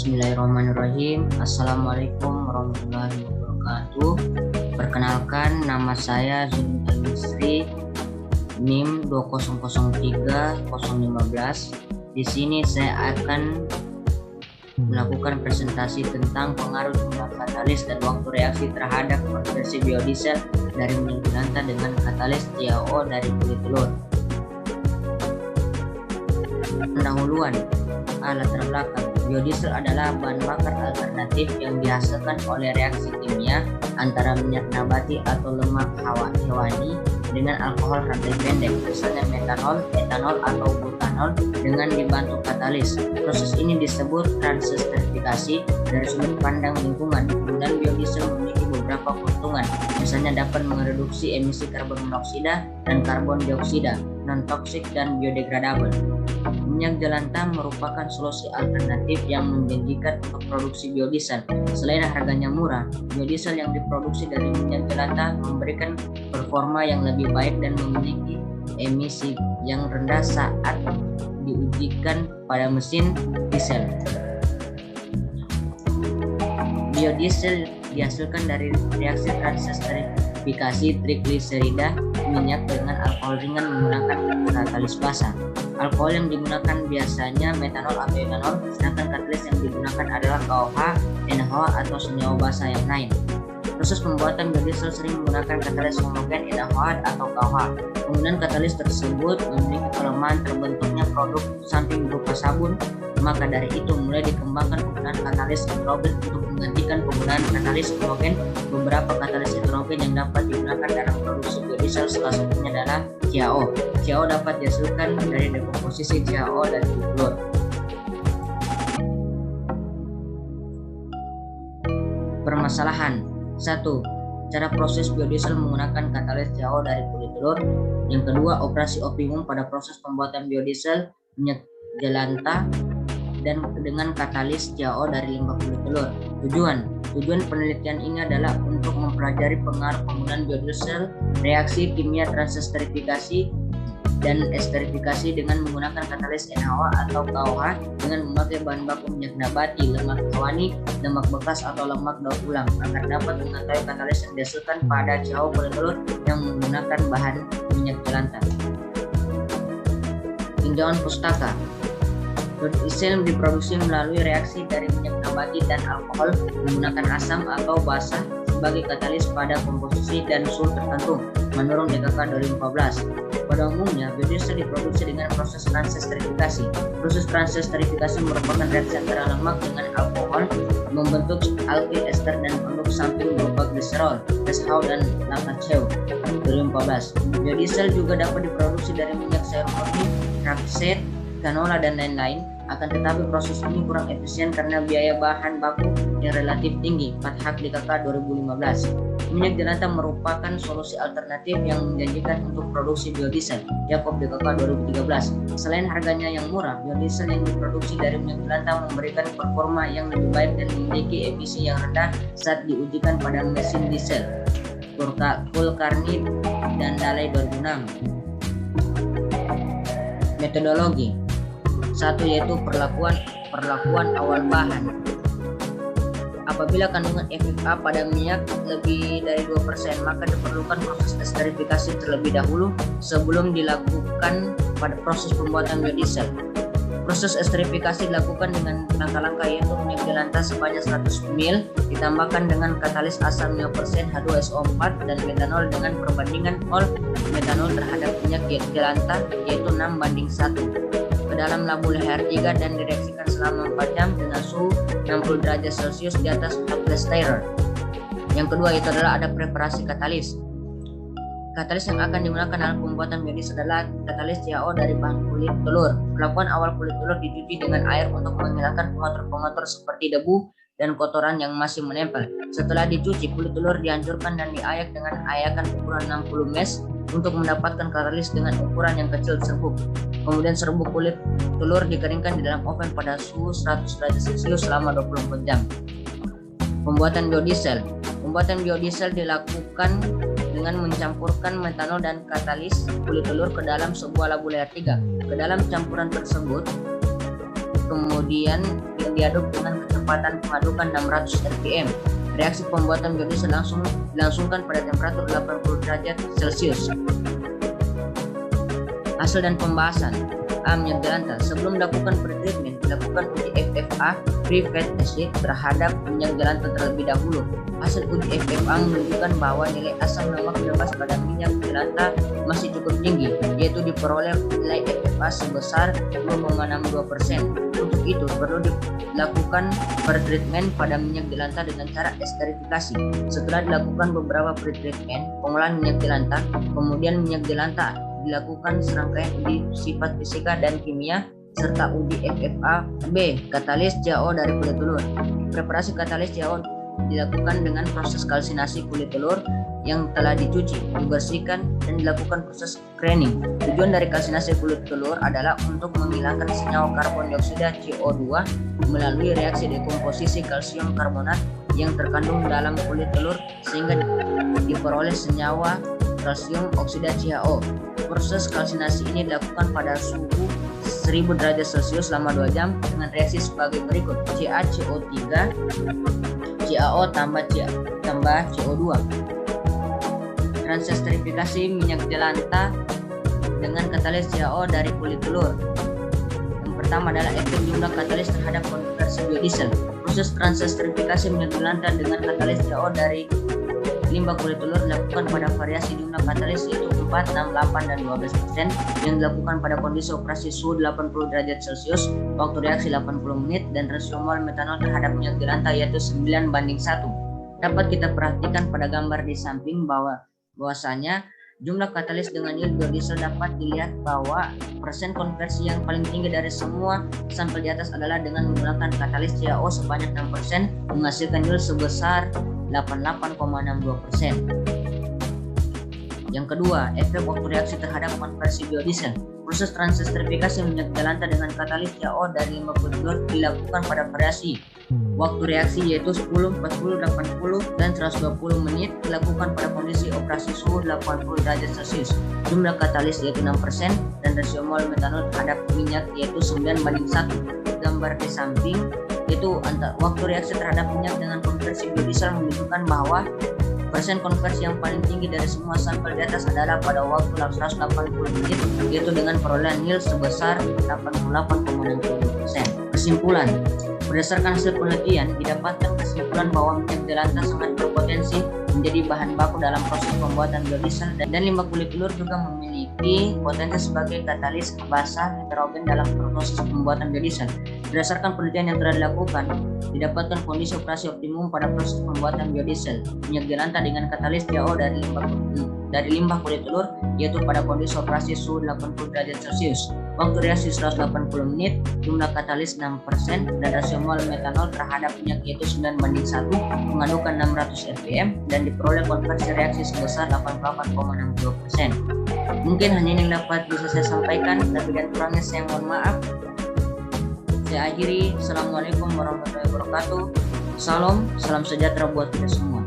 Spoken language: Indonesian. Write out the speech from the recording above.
Bismillahirrahmanirrahim. Assalamualaikum warahmatullahi wabarakatuh. Perkenalkan, nama saya Zulun Al-Misri, NIM 2003015. Di sini saya akan melakukan presentasi tentang pengaruh jumlah katalis dan waktu reaksi terhadap konversi biodiesel dari minyak jelantah dengan katalis CaO dari kulit telur. Pendahuluan. Latar belakang. Biodiesel adalah bahan bakar alternatif yang dihasilkan oleh reaksi kimia antara minyak nabati atau lemak hewani dengan alkohol rantai pendek, misalnya metanol, etanol, atau butanol dengan dibantu katalis. Proses ini disebut transesterifikasi dari sudut pandang lingkungan. Penggunaan biodiesel memiliki beberapa keuntungan, misalnya dapat mereduksi emisi karbon monoksida dan karbon dioksida, non-toksik dan biodegradabel. Minyak jelantah merupakan solusi alternatif yang menjanjikan untuk produksi biodiesel. Selain harganya murah, biodiesel yang diproduksi dari minyak jelantah memberikan performa yang lebih baik dan memiliki emisi yang rendah saat diujikan pada mesin diesel. Biodiesel dihasilkan dari reaksi transesterifikasi trigliserida minyak dengan alkohol ringan menggunakan katalis basah. Alkohol yang digunakan biasanya metanol atau etanol, sedangkan katalis yang digunakan adalah KOH, NaOH, atau senyawa basah yang lain. Proses pembuatan biodiesel sering menggunakan katalis homogen NaOH atau KOH. Penggunaan katalis tersebut memiliki kelemahan terbentuknya produk samping berupa sabun. Maka dari itu mulai dikembangkan penggunaan katalis hidrogen untuk menggantikan penggunaan katalis homogen. Beberapa katalis hidrogen yang dapat digunakan dalam produksi biodiesel salah satunya adalah CaO. CaO dapat dihasilkan dari dekomposisi CaO dan telur. Permasalahan 1. Cara proses biodiesel menggunakan katalis CaO dari kulit telur. Yang kedua, operasi optimum pada proses pembuatan biodiesel minyak jelantah dan dengan katalis CaO dari limbah kulit telur. Tujuan penelitian ini adalah untuk mempelajari pengaruh penggunaan biodiesel, reaksi kimia transesterifikasi dan esterifikasi dengan menggunakan katalis NaOH atau KOH dengan memakai bahan baku minyak nabati, lemak hewani, lemak bekas atau lemak daur ulang agar dapat mengetahui katalis yang dihasilkan pada CaO kulit telur yang menggunakan bahan minyak jelantah. Tinjauan pustaka. Biodiesel diproduksi melalui reaksi dari minyak nabati dan alkohol menggunakan asam atau basah sebagai katalis pada komposisi dan suhu tertentu menurut DKK 2014. Pada umumnya, biodiesel diproduksi dengan proses transesterifikasi. Proses transesterifikasi merupakan reaksi antara lemak dengan alkohol membentuk alkyl ester dan produk samping berupa gliserol, SHO, dan lactase. 2014. Biodiesel juga dapat diproduksi dari minyak sayur murni, rapeseed, canola, dan lain-lain. Akan tetapi proses ini kurang efisien karena biaya bahan baku yang relatif tinggi. Fathak DKK 2015. Minyak jelantah merupakan solusi alternatif yang menjanjikan untuk produksi biodiesel. Yakob DKK 2013. Selain harganya yang murah, biodiesel yang diproduksi dari minyak jelantah memberikan performa yang lebih baik dan memiliki emisi yang rendah saat diujikan pada mesin diesel. Kulkarni dan Dalai 2006. Metodologi 1. Yaitu perlakuan awal bahan. Apabila kandungan FFA pada minyak lebih dari 2%, maka diperlukan proses esterifikasi terlebih dahulu sebelum dilakukan pada proses pembuatan biodiesel. Proses esterifikasi dilakukan dengan langkah-langkah yaitu minyak jelantah sebanyak 100 ml ditambahkan dengan katalis asam 5% H2SO4 dan metanol dengan perbandingan mol metanol terhadap minyak jelantah yaitu 6:1 ke dalam label HR3 dan direaksikan selama 4 jam dengan suhu 60 derajat Celcius di atas 14 Tayrer. Yang kedua itu adalah ada preparasi katalis. Katalis yang akan digunakan dalam pembuatan biodiesel adalah katalis CaO dari bahan kulit telur. Perlakuan awal kulit telur dicuci dengan air untuk menghilangkan pengotor-pengotor seperti debu dan kotoran yang masih menempel. Setelah dicuci, kulit telur dihancurkan dan diayak dengan ayakan ukuran 60 mesh untuk mendapatkan katalis dengan ukuran yang kecil serbuk. Kemudian serbuk kulit telur dikeringkan di dalam oven pada suhu 100 derajat Celcius selama 24 jam. Pembuatan biodiesel. Pembuatan biodiesel dilakukan dengan mencampurkan metanol dan katalis kulit telur ke dalam sebuah labu layer 3. Ke dalam campuran tersebut kemudian diaduk dengan kecepatan pengadukan 600 rpm. Reaksi pembuatan biodiesel dilangsungkan pada temperatur 80 derajat Celcius. Hasil dan pembahasan. Minyak jelantah. Sebelum dilakukan pretreatment, dilakukan uji FFA free fat acid terhadap minyak jelantah terlebih dahulu. Hasil uji FFA menunjukkan bahwa nilai asam lemak bebas pada minyak jelantah masih cukup tinggi, yaitu diperoleh nilai FFA sebesar 0,62%. Untuk itu perlu dilakukan pretreatment pada minyak jelantah dengan cara esterifikasi. Setelah dilakukan beberapa pretreatment, pengolahan minyak jelantah, kemudian minyak jelantah dilakukan serangkaian uji sifat fisika dan kimia serta uji FFA. B. Katalis CaO dari kulit telur. Preparasi katalis CaO dilakukan dengan proses kalsinasi kulit telur yang telah dicuci, dibersihkan, dan dilakukan proses screening. Tujuan dari kalsinasi kulit telur adalah untuk menghilangkan senyawa karbon dioksida CO2 melalui reaksi dekomposisi kalsium karbonat yang terkandung dalam kulit telur sehingga diperoleh senyawa kalsium oksida CaO. Proses kalsinasi ini dilakukan pada suhu 1000 derajat Celcius selama 2 jam dengan reaksi sebagai berikut: CaCO3, CaO tambah CO2. Transesterifikasi minyak jelantah dengan katalis CaO dari kulit telur. Yang pertama adalah efek jumlah katalis terhadap konversi biodiesel. Proses transesterifikasi minyak jelantah dengan katalis CaO dari limbah kulit telur dilakukan pada variasi jumlah katalis yaitu 4, 6, 8, dan 12% yang dilakukan pada kondisi operasi suhu 80 derajat Celcius, waktu reaksi 80 menit, dan rasio mol metanol terhadap minyak jelantah yaitu 9:1. Dapat kita perhatikan pada gambar di samping bahwasanya jumlah katalis dengan yield biodiesel dapat dilihat bahwa persen konversi yang paling tinggi dari semua sampel di atas adalah dengan menggunakan katalis CaO sebanyak 6% menghasilkan yield sebesar 88,62%. Yang kedua, efek waktu reaksi terhadap konversi biodiesel. Proses transesterifikasi minyak jelantah dengan katalis CaO dari limbah kulit telur dilakukan pada variasi waktu reaksi yaitu 10, 40, 80, dan 120 menit dilakukan pada kondisi operasi suhu 80 derajat Celcius. Jumlah katalis yaitu 6% dan rasio mol metanol terhadap minyak yaitu 9:1. Gambar di samping yaitu waktu reaksi terhadap minyak dengan konversi biodiesel menunjukkan bahwa persen konversi yang paling tinggi dari semua sampel di atas adalah pada waktu 180 menit yaitu dengan perolehan yield sebesar 88,60%. Kesimpulan. Berdasarkan hasil penelitian, didapatkan kesimpulan bahwa minyak jelantah sangat berpotensi menjadi bahan baku dalam proses pembuatan biodiesel dan limbah kulit telur juga memiliki potensi sebagai katalis basah heterogen dalam proses pembuatan biodiesel. Berdasarkan penelitian yang telah dilakukan, didapatkan kondisi operasi optimum pada proses pembuatan biodiesel minyak jelantah dengan katalis CaO dari limbah kulit telur yaitu pada kondisi operasi suhu 80 derajat Celcius. Waktu reaksi 180 menit, jumlah katalis 6% dan rasio mol metanol terhadap minyak yaitu 9:1 mengadukan 600 rpm dan diperoleh konversi reaksi sebesar 88,62%. Mungkin hanya ini yang dapat bisa saya sampaikan, lebih dan kurangnya saya mohon maaf. Saya akhiri. Assalamualaikum warahmatullahi wabarakatuh. Salam sejahtera buat kita semua.